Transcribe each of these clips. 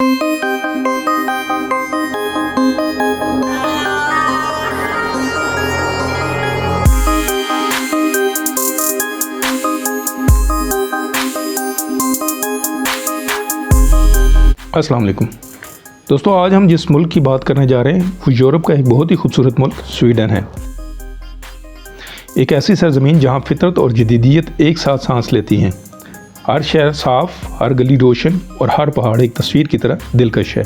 अस्सलाम वालेकुम दोस्तों, आज हम जिस मुल्क की बात करने जा रहे हैं वो यूरोप का एक बहुत ही खूबसूरत मुल्क स्वीडन है। एक ऐसी सरजमीन जहां फितरत और जदीदियत एक साथ सांस लेती हैं। हर शहर साफ़, हर गली रोशन और हर पहाड़ एक तस्वीर की तरह दिलकश है।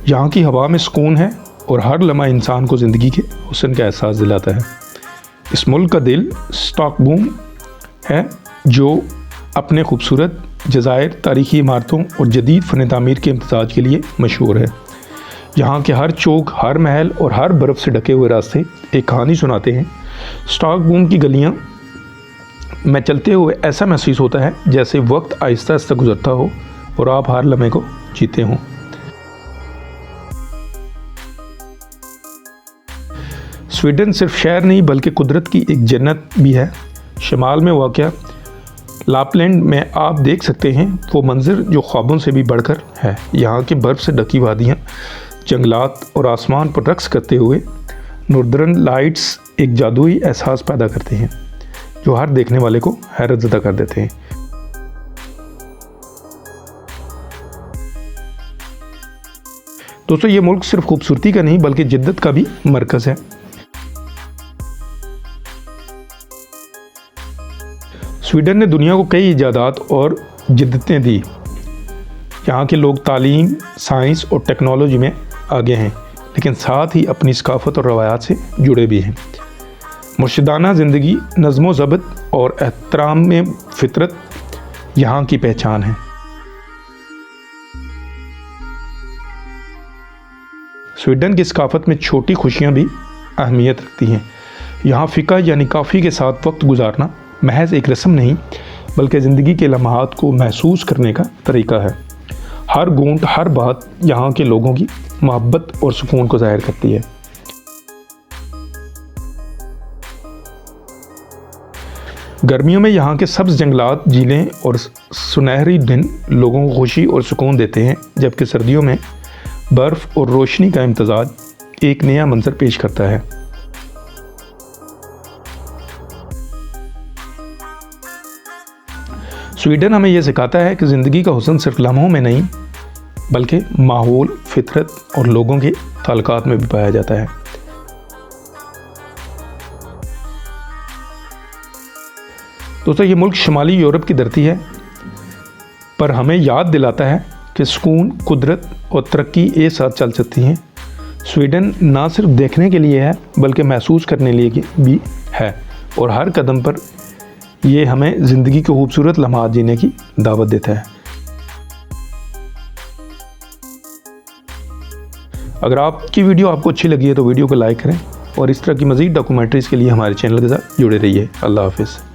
यहाँ की हवा में सुकून है और हर लम्हा इंसान को ज़िंदगी के हुस्न का एहसास दिलाता है। इस मुल्क का दिल स्टॉकहोम है, जो अपने खूबसूरत जज़ायर, तारीख़ी इमारतों और जदीद फ़न तामीर के इम्तिज़ाज के लिए मशहूर है। यहाँ के हर चौक, हर महल और हर बर्फ़ से ढके हुए रास्ते एक कहानी सुनाते हैं। स्टॉकहोम की गलियाँ में चलते हुए ऐसा महसूस होता है जैसे वक्त आहिस्ता आहिस्ता गुजरता हो और आप हर लम्हे को जीते हों। स्वीडन सिर्फ शहर नहीं बल्कि कुदरत की एक जन्नत भी है। शमाल में वाक़या लापलैंड में आप देख सकते हैं वो मंज़र जो ख्वाबों से भी बढ़कर है। यहाँ की बर्फ़ से ढकी वादियाँ, जंगलात और आसमान पर रक्स करते हुए नॉर्दर्न लाइट्स एक जादुई एहसास पैदा करते हैं जो हर देखने वाले को हैरत ज़दा कर देते हैं। दोस्तों, ये मुल्क सिर्फ खूबसूरती का नहीं बल्कि जिद्दत का भी मरकज़ है। स्वीडन ने दुनिया को कई इजादात और जिद्दतें दी। यहाँ के लोग तालीम, साइंस और टेक्नोलॉजी में आगे हैं, लेकिन साथ ही अपनी सकाफ़त और रवायात से जुड़े भी हैं। मुर्शिदाना ज़िंदगी, नज़्म व ज़ब्त और एहतराम में फ़ितरत यहाँ की पहचान है। स्वीडन की सकाफ़त में छोटी खुशियाँ भी अहमियत रखती हैं। यहाँ फ़िका यानी कॉफ़ी के साथ वक्त गुजारना महज एक रस्म नहीं बल्कि ज़िंदगी के लम्हात को महसूस करने का तरीका है। हर घूंट, हर बात यहाँ के लोगों की मोहब्बत और सुकून को ज़ाहिर करती है। गर्मियों में यहाँ के सब्ज़ जंगलात, झीलें और सुनहरी दिन लोगों को खुशी और सुकून देते हैं, जबकि सर्दियों में बर्फ़ और रोशनी का इम्तिज़ाज एक नया मंजर पेश करता है। स्वीडन हमें यह सिखाता है कि ज़िंदगी का हुस्न सिर्फ लम्हों में नहीं बल्कि माहौल, फितरत और लोगों के ताल्लुकात में भी पाया जाता है। दोस्तों, ये मुल्क शुमाली यूरोप की धरती है, पर हमें याद दिलाता है कि सुकून, कुदरत और तरक्की एक साथ चल सकती हैं। स्वीडन ना सिर्फ देखने के लिए है बल्कि महसूस करने लिए भी है, और हर कदम पर ये हमें ज़िंदगी के खूबसूरत लम्हात जीने की दावत देता है। अगर आपकी वीडियो आपको अच्छी लगी है तो वीडियो को लाइक करें और इस तरह की मज़ीद डॉक्यूमेंट्रीज़ के लिए हमारे चैनल के साथ जुड़े रहिए। अल्लाह हाफ़िज़।